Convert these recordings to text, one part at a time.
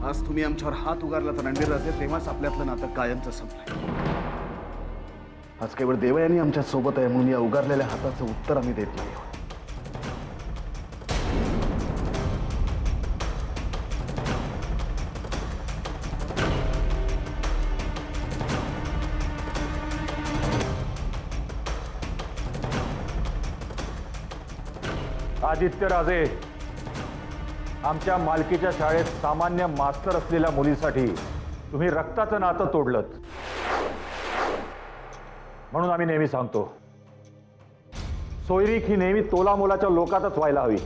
आज तुम्ही आमच्यावर हात उगारला तर रणवीर राजे, तेव्हाच आपल्यातलं नातं कायमचं संपलंय. आज केवळ देवयानी आमच्या सोबत आहे म्हणून या उगारलेल्या हाताचं उत्तर आम्ही देत नाही. आदित्य राजे, आमच्या मालकीच्या शाळेत सामान्य मास्तर असलेल्या मुलीसाठी तुम्ही रक्ताचं नातं तोडलंत. म्हणून आम्ही नेहमी सांगतो, सोयरीक ही नेहमी तोलामोलाच्या लोकातच व्हायला हवी.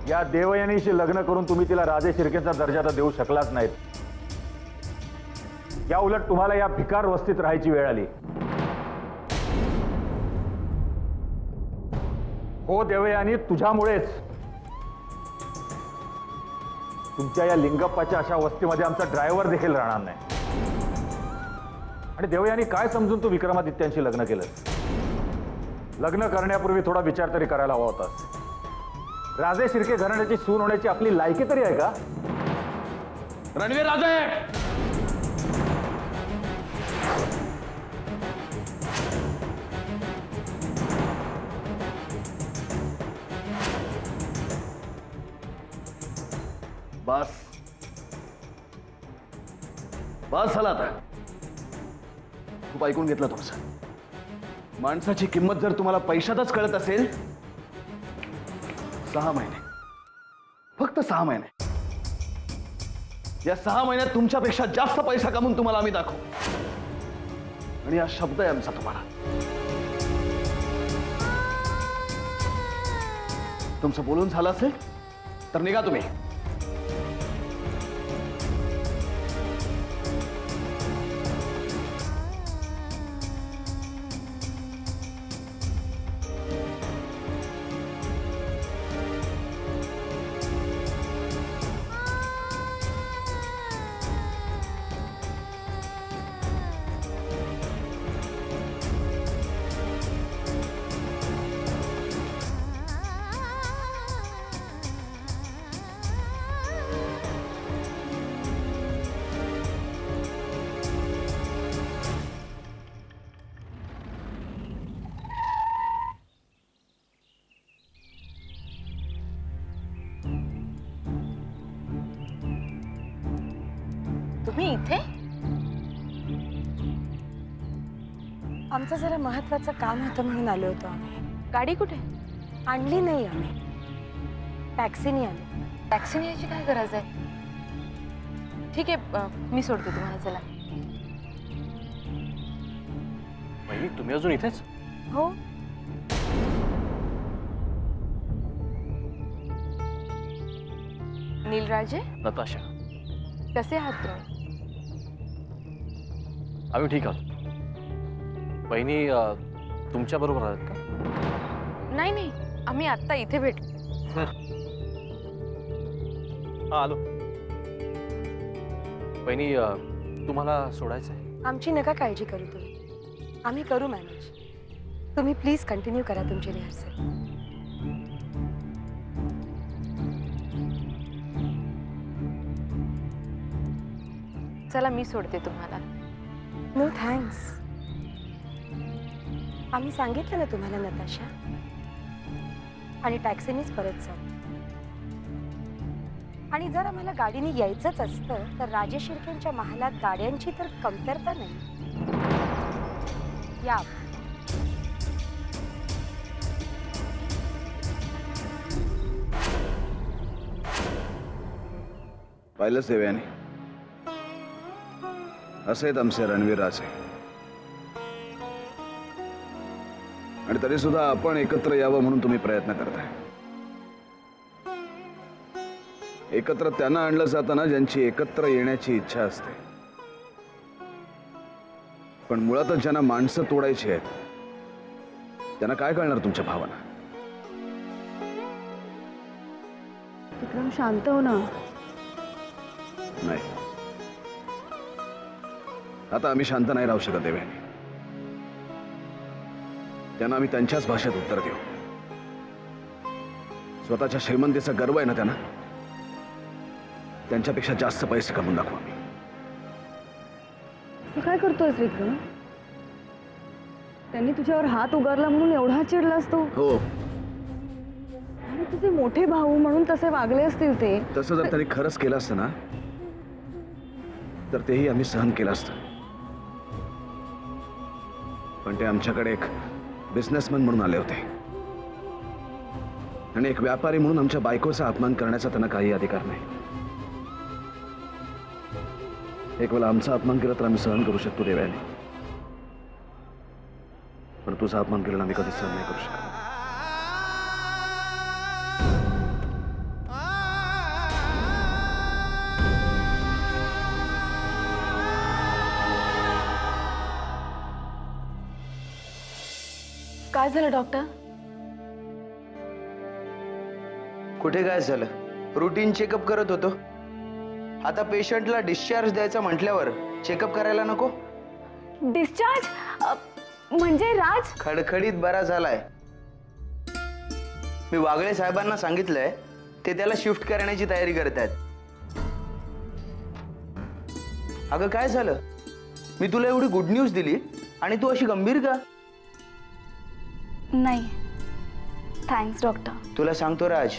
या देवयानीशी लग्न करून तुम्ही तिला राजे शिर्केचा दर्जा तर देऊ शकलाच नाहीत. या उलट तुम्हाला या भिकार वस्तीत राहायची वेळ आली. हो देवयानी, तुझ्यामुळेच तुमच्या या लिंगप्पाच्या अशा वस्तीमध्ये आमचा ड्रायव्हर देखील राहणार नाही. आणि देवयानी, काय समजून तू विक्रमादित्यांशी लग्न केलं? लग्न करण्यापूर्वी थोडा विचार तरी करायला हवा होतास. राजे शिर्के घराण्याची सून होण्याची आपली लायकी तरी आहे का? रणवीर राजे, बस बस झाला आता. खूप ऐकून घेतलं तुमचं. माणसाची किंमत जर तुम्हाला पैशातच कळत असेल, 6 महिने, फक्त 6 महिने, या 6 महिन्यात तुमच्यापेक्षा जास्त पैसा कमवून तुम्हाला आम्ही दाखवू. आणि हा शब्द आहे आमचा तुम्हाला. तुमचं बोलून झालं असेल तर निघा तुम्ही. तुम्ही इथे? आमचं जरा महत्वाचं काम होतं म्हणून आलो होतो आम्ही. गाडी कुठे? आणली नाही आम्ही, टॅक्सीने आलो. टॅक्सीने यायची काय गरज आहे? ठीक आहे, मी सोडते तुम्हाला. चला. वहिनी, तुम्ही अजून इथेच? हो. नीलराजे, नताशा, कसे आहात तुम्ही? आम्ही ठीक आहोत. वहिनी तुमच्या बरोबर आहात का? नाही नाही, आम्ही आत्ता इथे भेटलो. हा, आलो. वहिनी, तुम्हाला सोडायचं आहे? आमची नका काळजी करू तुम्ही, आम्ही करू मॅनेज. तुम्ही प्लीज कंटिन्यू करा तुमची रिहर्सल. चला, मी सोडते तुम्हाला. No thanks. आम्ही सांगितलं ना तुम्हाला नताशा, आणि टॅक्सीनेच परत जाऊ. आणि जर आम्हाला गाडीने यायचंच असतं तर राजे शिर्केंच्या महालात गाड्यांची तर कमतरता नाही. या. पाहिलंच देवयानी, असेच आमचे रणवीर राजे. आणि तरी सुद्धा आपण एकत्र यावं म्हणून तुम्ही प्रयत्न करताय. एकत्र त्यांना आणलं जातं ना ज्यांची एकत्र येण्याची इच्छा असते. पण मुळातच ज्यांना माणसं तोडायची आहेत त्यांना काय कळणार तुमच्या भावना? विक्रम, शांत हो ना. नाही, आता आम्ही शांत नाही राहू शकत देवयानी. त्यांना आम्ही त्यांच्याच भाषेत उत्तर देऊ. स्वतःच्या श्रीमंतीचा गर्व आहे ना त्यांना, त्यांच्यापेक्षा जास्त पैसे कमवून दाखवू आम्ही. तू काय करतोयस विक्रम? त्यांनी तुझ्यावर हात उगारला म्हणून एवढा चिडलास तू? हो, आणि तुझे मोठे भाऊ म्हणून तसे वागले असतील ते. तसं जर त्यांनी खरंच केलं असतं ना तर तेही आम्ही सहन केलं असतं. पण ते आमच्याकडे एक बिझनेसमॅन म्हणून आले होते आणि एक व्यापारी म्हणून आमच्या बायकोचा अपमान करण्याचा त्यांना काही अधिकार नाही. एक वेळा आमचा अपमान केला तर आम्ही सहन करू शकतो देवयानी, पण तुझा अपमान केलेला आम्ही कधीच सहन नाही करू शकत. काय झालं डॉक्टर? कुठे काय झालं? रुटीन चेकअप करत होतो. आता पेशंटला डिस्चार्ज द्यायचा म्हटल्यावर चेकअप करायला नको? डिस्चार्ज म्हणजे राज? खडखडीत बरा झालाय. मी वागळे साहेबांना सांगितलंय, ते त्याला शिफ्ट करण्याची तयारी करत आहेत. अगं काय झालं? मी तुला एवढी गुड न्यूज दिली आणि तू अशी गंभीर का? नाही, थँक्स डॉक्टर. तुला सांगतो राज,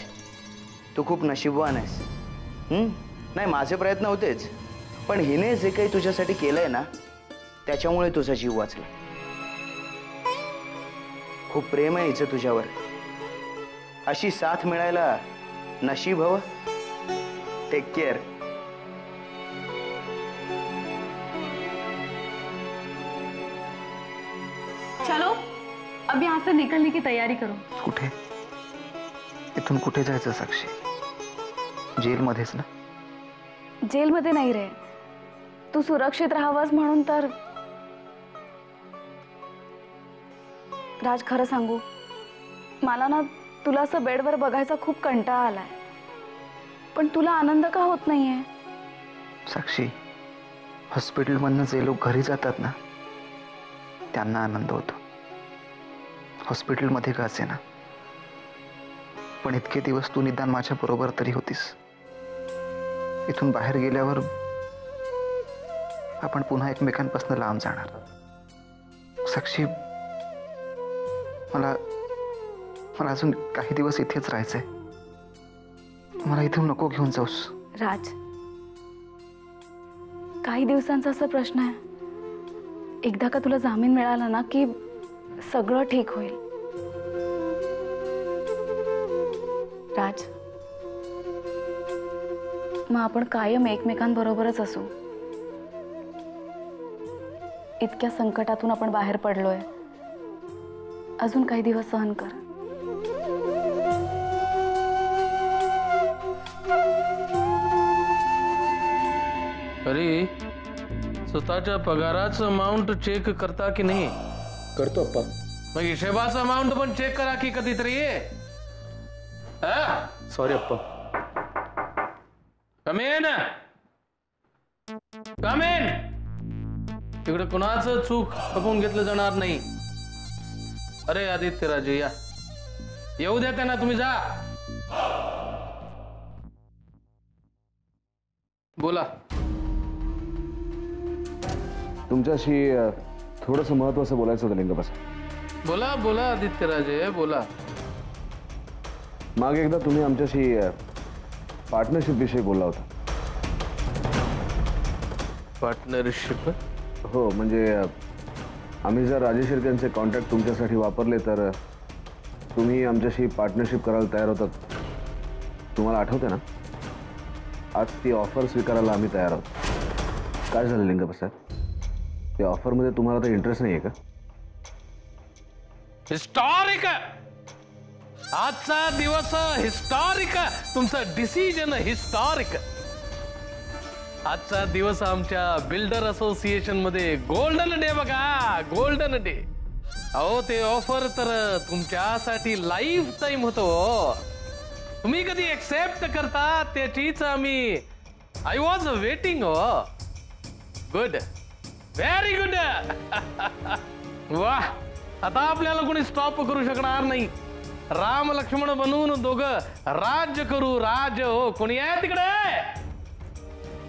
तू खूप नशीबवान आहेस. नाही, माझे प्रयत्न होतेच, पण हिने जे काही तुझ्यासाठी केलंय ना, त्याच्यामुळे तुझा जीव वाचला. खूप प्रेम आहे हिचं तुझ्यावर. अशी साथ मिळायला नशीब हवं. Take care. चलो अब यहाँ से निकलने की तैयारी करो. कुठे? इथून कुठे जायचं साक्षी? जेलमध्येच ना? जेलमध्ये नाही रे, तू सुरक्षित राहावास म्हणून तर. राज, खरं सांगू, मला ना तुला असं बेडवर बघायचा खूप कंटाळा आलाय. पण तुला आनंद का होत नाहीये? साक्षी, हॉस्पिटलमधनं जे लोक घरी जातात ना, त्यांना आनंद होतो. हॉस्पिटलमध्ये का असे ना, पण इतके दिवस तू निदान माझ्या बरोबर तरी होतीस. इथून बाहेर गेल्यावर आपण पुन्हा एकमेकांपासून लांब जाणार. साक्षी, मला अजून काही दिवस इथेच राहायचंय. मला इथून नको घेऊन जाऊस. राज, काही दिवसांचा असा प्रश्न आहे. एकदा का तुला जामीन मिळाला ना की सगळं ठीक होईल. राज, मग आपण कायम एकमेकांबरोबरच असू. इतक्या संकटातून आपण बाहेर पडलोय. अजून काही दिवस सहन कर. अरे, स्वतःच्या पगाराचं अमाऊंट चेक करता की नाही? करतो अप्पा. मग हिशेबाचं अमाऊंट पण चेक करा की कधीतरी. सॉरी अप्पा. कमेन कमेन, तिकडे कुणाचं चूक खपवून घेतलं जाणार नाही. अरे आदित्यराजे, या, येऊ द्या त्यांना. तुम्ही जा. बोला. तुमच्याशी थोडंसं महत्वाचं बोलायचं होतं लिंगप्पा. बोला बोला आदित्यराजे, बोला. मागे एकदा तुम्ही आमच्याशी पार्टनरशिप विषयी बोलला होता. पार्टनरशिप? हो, म्हणजे आम्ही जर राजेश शिर्केंचे कॉन्टॅक्ट तुमच्यासाठी वापरले तर तुम्ही आमच्याशी पार्टनरशिप करायला तयार होतात. तुम्हाला आठवते ना? आज ती ऑफर स्वीकारायला आम्ही तयार आहोत. काय झालं लिंगप्पा साहेब? त्या ऑफरमध्ये तुम्हाला तर इंटरेस्ट नाही आहे का? हिस्टॉरिक, आजचा दिवस हिस्टॉरिक. तुमचं डिसिजन हिस्टॉरिक. आजचा दिवस आमच्या बिल्डर असोसिएशन मध्ये गोल्डन डे बघा, गोल्डन डे. अहो, ते ऑफर तर तुमच्यासाठी लाईफ टाइम होतो. तुम्ही कधी एक्सेप्ट करता त्याचीच आम्ही आय वॉज वेटिंग. हो, गुड, व्हेरी गुड. वाह, आता आपल्याला कोणी स्टॉप करू शकणार नाही. राम लक्ष्मण बनवून दोघं राज्य करू. राज हो, कोणी आहे तिकडे?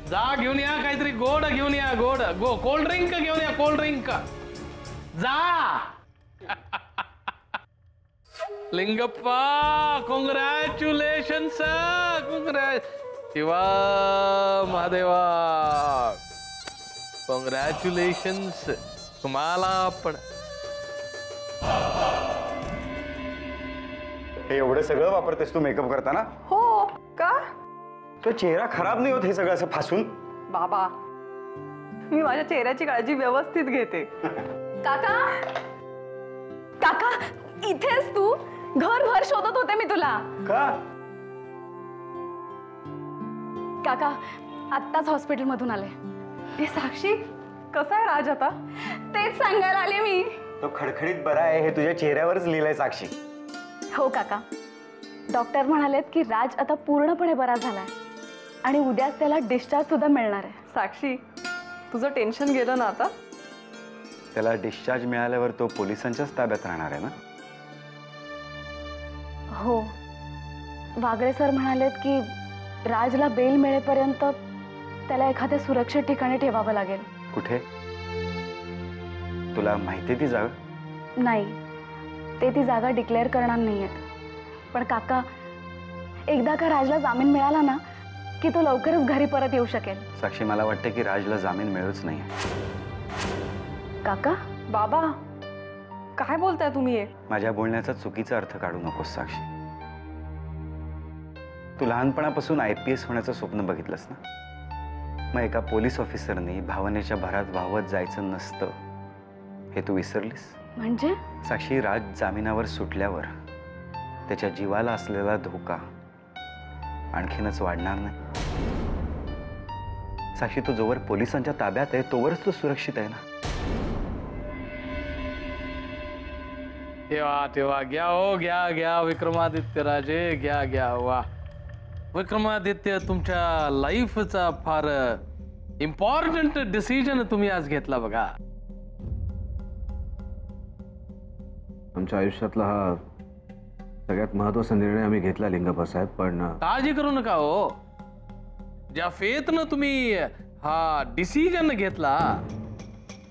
जा घेऊन या काहीतरी गोड घेऊन या, गोड कोल्ड ड्रिंक घेऊन या, कोल्ड ड्रिंक. जा. लिंगप्पा, कॉंग्रॅच्युलेशन शिवा महादेवा, कॉंग्रॅच्युलेशन्स तुम्हाला पण. हे एवढं सगळं वापरतेस तू मेकअप करताना? हो का? तो चेहरा खराब नाही होत हे सगळं असं फासून? बाबा, मी माझ्या चेहऱ्याची काळजी व्यवस्थित घेते. काका, काका इथेस तू? घरभर शोधत होते मी तुला. का? काका आत्ताच हॉस्पिटलमधून आले. हे साक्षी, कसा आहे राज आता? तेच सांगायला आले मी. तो खडखडीत बरा आहे हे तुझ्या चेहऱ्यावरच लिहिलंय साक्षी. हो काका, डॉक्टर म्हणालेत की राज आता पूर्णपणे बरा झालाय आणि उद्याच त्याला डिस्चार्ज सुद्धा मिळणार आहे. साक्षी, तुझं टेन्शन गेलं ना आता? त्याला डिस्चार्ज मिळाल्यावर तो पोलिसांच्याच ताब्यात राहणार आहे ना? हो, वागळे सर म्हणालेत की राजला बेल मिळेपर्यंत त्याला एखाद्या सुरक्षित ठिकाणी ठेवावं लागेल. कुठे? तुला माहिती ती जागा? नाही, ते ती जागा डिक्लेअर करणार नाहीयेत. पण काका, एकदा का राजला जामीन मिळाला ना की तो लवकरच घरी परत येऊ शकेल. साक्षी, मला वाटतं की राजला जामीन मिळूच नाही. काका, बाबा, काय बोलताय तुम्ही? हे माझ्या बोलण्याचा चुकीचा अर्थ काढू नकोस साक्षी. तू लहानपणापासून IPS होण्याचं स्वप्न बघितलंस ना? मग एका पोलीस ऑफिसरनी भावनेच्या भरात वाहवत जायचं नसतं हे तू विसरलीस? म्हणजे? साक्षी, राज जामिनावर सुटल्यावर त्याच्या जीवाला असलेला धोका आणखीनच वाढणार नाही. साक्षी, तो जोवर पोलिसांच्या ताब्यात आहे तोवरच तो सुरक्षित आहे ना? तेव्हा तेव्हा घ्या, हो घ्या घ्या विक्रमादित्य राजे, घ्या घ्या. वा विक्रमादित्य, तुमच्या लाईफचा फार इम्पॉर्टंट डिसिजन तुम्ही आज घेतला बघा. आमच्या आयुष्यातला हा सगळ्यात महत्वाचा निर्णय आम्ही घेतला लिंगप्पा साहेब. पण काळजी करू नका हो. ज्या फेतनं तुम्ही हा डिसिजन घेतला,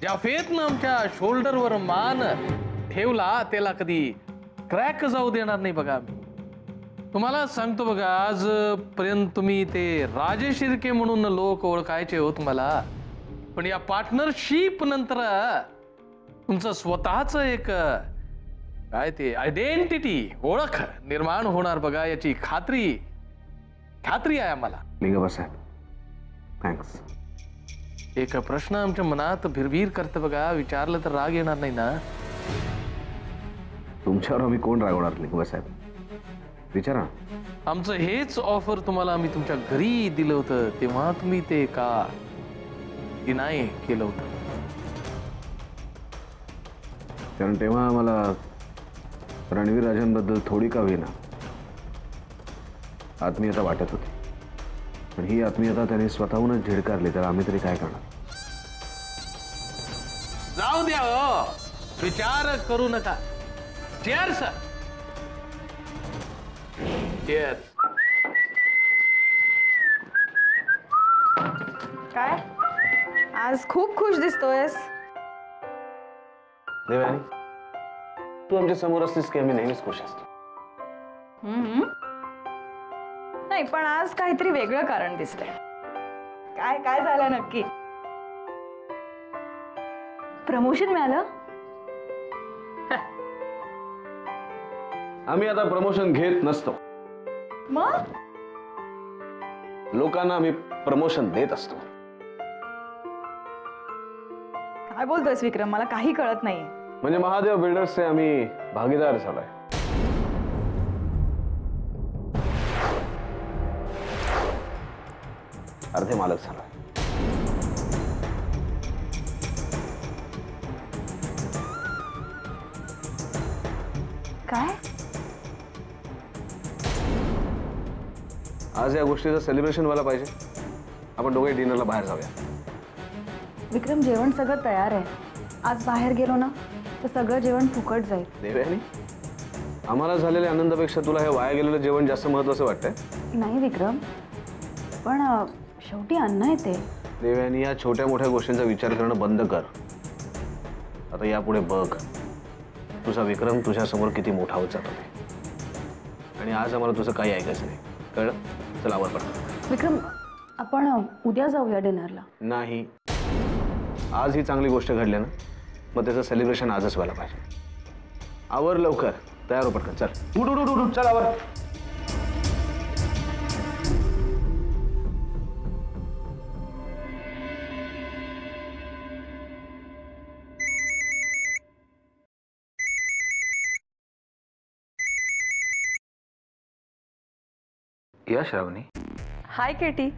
ज्या फेतनं आमच्या शोल्डरवर मान ठेवला, त्याला कधी क्रॅक जाऊ देणार नाही बघा. तुम्हाला सांगतो बघा, आजपर्यंत तुम्ही ते राजे शिर्के म्हणून लोक ओळखायचे हो तुम्हाला, पण या पार्टनरशिप नंतर तुमचं स्वतःच एक काय ते आयडेंटिटी, ओळख निर्माण होणार बघा, याची खात्री आहे आम्हाला. लिंगप्पा साहेब, थँक्स. एक प्रश्न आमच्या मनात भिरभीर करतं बघा, विचारलं तर राग येणार नाही ना? तुमच्यावर आम्ही कोण रागवणार लिंगप्पा साहेब? विचारा. आमचं हेच ऑफर तुम्हाला आम्ही तुमच्या घरी दिलं होतं, तेव्हा तुम्ही ते का डिनाय केलं होतं? कारण तेव्हा आम्हाला रणवीर राजांबद्दल थोडी का होईना आत्मीयता वाटत होती. पण ही आत्मीयता त्याने स्वतःहूनच झिडकारली, तर आम्ही तरी काय करणार? जाऊ द्या हो, विचार करू नका. चेअर्स. चेअर्स. काय आज खूप खुश दिसतोयस? देवयानी, तू आमच्या समोर असलीस की आम्ही नेहमीच खुश असतो. नाही, पण आज काहीतरी वेगळं कारण दिसतंय. काय काय झालं नक्की? प्रमोशन मिळालं? आम्ही आता प्रमोशन घेत नसतो. मग लोकांना आम्ही प्रमोशन देत असतो. काय बोलतोयस विक्रम? मला काही कळत नाहीये. म्हणजे महादेव बिल्डर्सचे आम्ही भागीदार झालोय. अर्धे मालक झालोय. काय? आज या गोष्टीचं सेलिब्रेशन व्हायला पाहिजे. आपण दोघे डिनरला बाहेर जाऊया. विक्रम, जेवण सगळं तयार आहे. आज बाहेर गेलो ना तर सगळं जेवण फुकट जाईल. देवयानी, आम्हाला झालेल्या आनंदापेक्षा तुला हे वाया गेलेलं जेवण जास्त महत्वाचं वाटतंय? नाही विक्रम, पण शेवटी अन्न आहे ते. देवयानी, या छोट्या मोठ्या गोष्टींचा विचार करणं बंद कर. आता यापुढे बघ तुझा विक्रम तुझ्या समोर किती मोठा होत जातो ते. आणि आज आम्हाला तुझं काही ऐकायचं नाही, कळलं? चला आवर पडतो. विक्रम, आपण उद्या जाऊया डिनरला. नाही, आज ही चांगली गोष्ट घडली ना, मग त्याचं सेलिब्रेशन आजच व्हायला पाहिजे. आवर लवकर, तयार हो पटकन. चल उठ उठ उठ उठ, चल आवर. या श्रावणी. हाय केटी,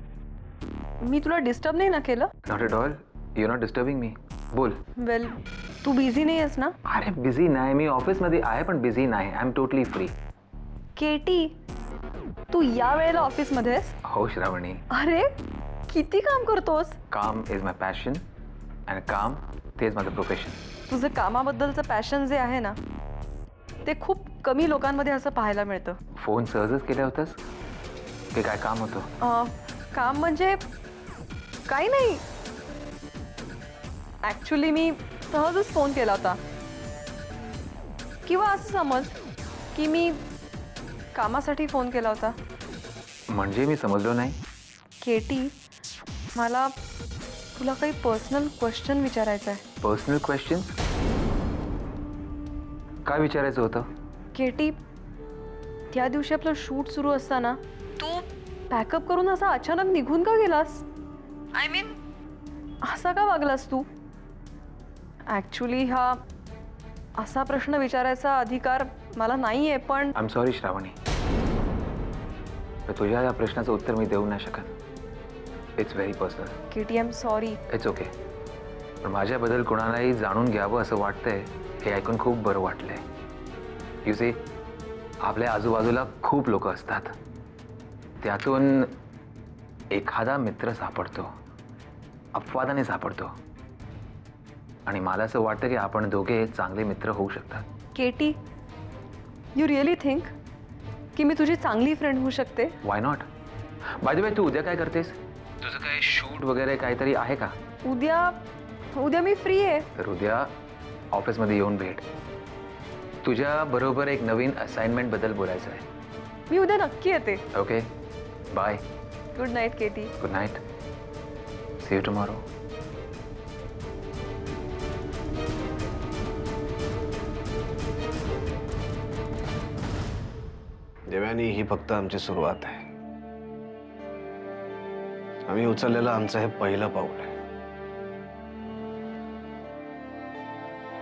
मी तुला डिस्टर्ब नाही ना केलं? Not at all, you not disturbing me. बोल. वेल, तू बिझी नाही आहेस ना? अरे बिझी नाही, मी ऑफिसमध्ये आहे पण बिझी नाही. I am totally free. Katie, तू या वेळेला ऑफिसमध्ये आहेस? हो श्रावणी. अरे किती काम करतोस? काम इज माय पॅशन अँड काम तेच माझं प्रोफेशन. तुझं कामाबद्दलचं पॅशन जे आहे ना, ते खूप कमी लोकांमध्ये असं पाहायला मिळतं. फोन सहजच केला होतास की काय काम होतं? काम म्हणजे काही नाही. ॲक्च्युली मी सहजच फोन केला होता. किंवा असं समज की मी कामासाठी फोन केला होता. म्हणजे मी समजलो नाही. केटी, मला तुला काही पर्सनल क्वेश्चन विचारायचं आहे. Personal question? काय विचारायचं होतं? केटी, त्या दिवशी आपलं शूट सुरू असताना तू पॅकअप करून असा अचानक निघून का गेलास? आय मीन, असा का वागलास तू? ॲक्च्युली हा असा प्रश्न विचारायचा अधिकार मला नाही आहे, पण आय एम सॉरी श्रावणी, तुझ्या या प्रश्नाचं उत्तर मी देऊ नाही शकत. It's very personal. Katie, I am sorry. It's okay. पण माझ्याबद्दल कोणालाही जाणून घ्यावं असं वाटतंय हे ऐकून खूप बरं वाटलंय. यू सी, आपल्या आजूबाजूला खूप लोक असतात, त्यातून एखादा मित्र सापडतो, अपवादाने सापडतो, आणि मला असं वाटतं की आपण दोघे चांगले मित्र होऊ शकतात. केटी, यू रिअली थिंक की मी तुझी चांगली फ्रेंड होऊ शकते? Why not? By the way, तू उद्या काय करतेस? तुझं काय शूट वगैरे काहीतरी आहे का? उद्या मी फ्री आहे. तर उद्या ऑफिसमध्ये येऊन भेट. तुझ्या बरोबर एक नवीन असाइनमेंट बद्दल बोलायचं आहे. मी उद्या नक्की येते. Okay, bye. Good night Katie. Good night. See you tomorrow. Devyani, ही फक्त आमची सुरुवात आहे. आम्ही उचललेलं आमचं हे पहिलं पाऊल आहे.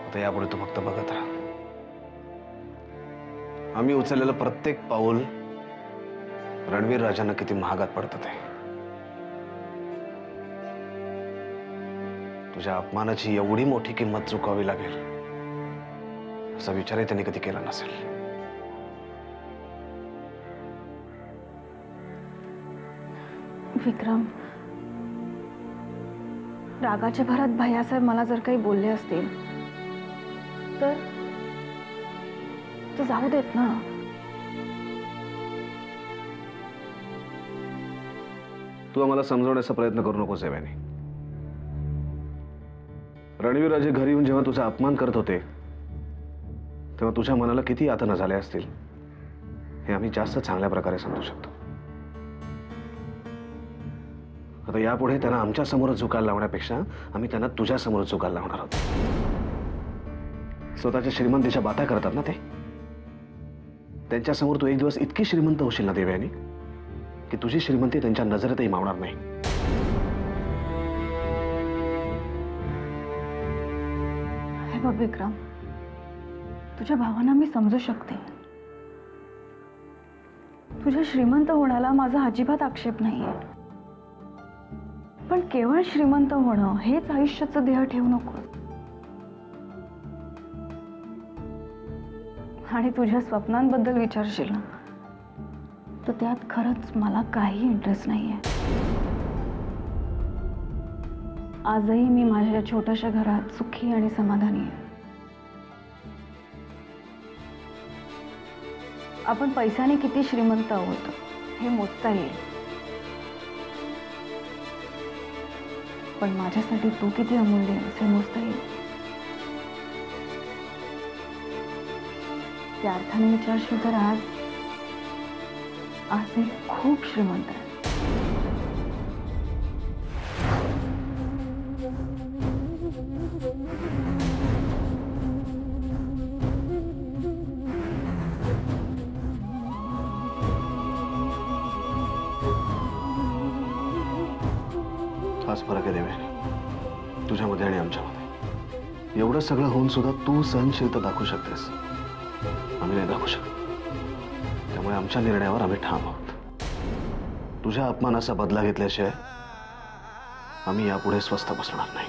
आता यापुढे तू फक्त बघत राहा. आम्ही उचललेलं प्रत्येक पाऊल रणवीर राजांना किती महागात पडतं ते. तुझ्या अपमानाची एवढी मोठी किंमत चुकावी लागेल असा विचारही त्यांनी कधी केला नसेल. विक्रम, रागाच्या भरात भैयासाहेब मला जर काही बोलले असतील तर जाऊ देत ना. तू आम्हाला समजवण्याचा प्रयत्न करू नकोस देवयानी. रणवीर राजे घरी येऊन जेव्हा तुझा अपमान करत होते तेव्हा तुझ्या मनाला किती यातना झाल्या असतील हे आम्ही जास्त चांगल्या प्रकारे समजू शकतो. आता यापुढे त्यांना आमच्या समोर झुकायला लावण्यापेक्षा आम्ही त्यांना तुझ्या समोर झुकायला लावणार आहोत. स्वतःच्या श्रीमंतीच्या बाता करतात ना ते. त्यांच्यासमोर तू एक दिवस इतकी श्रीमंत होशील ना देवयानी की तुझी श्रीमंती त्यांच्या नजरेतही मावणार नाही. हे बघ विक्रम, तुझ्या भावना मी समजू शकते. तुझ्या श्रीमंत होण्याला माझा अजिबात आक्षेप नाहीये, पण केवळ श्रीमंत होणं हेच आयुष्याचं ध्येय ठेवू नको. आणि तुझ्या स्वप्नांबद्दल विचारशील ना तर त्यात खरंच मला काही इंटरेस्ट नाहीये. आजही मी माझ्या छोट्याशा घरात सुखी आणि समाधानी आहे. आपण पैशाने किती श्रीमंत आहोत हे मोजता येईल, पण माझ्यासाठी तू किती अमूल्य आहेस हे मोजता येईल. त्या अर्थाने विचारशील तर आज मी खूप श्रीमंत आहे. हाच फरक आहे देवे, तुझ्यामध्ये आणि आमच्यामध्ये. एवढं सगळं होऊन सुद्धा तू सहनशीलता दाखवू शकतेस, आम्ही नाही दाखवू शकत. त्यामुळे आमच्या निर्णयावर आम्ही ठाम आहोत. तुझ्या अपमानाचा बदला घेतल्याशिवाय आम्ही यापुढे स्वस्थ बसणार नाही.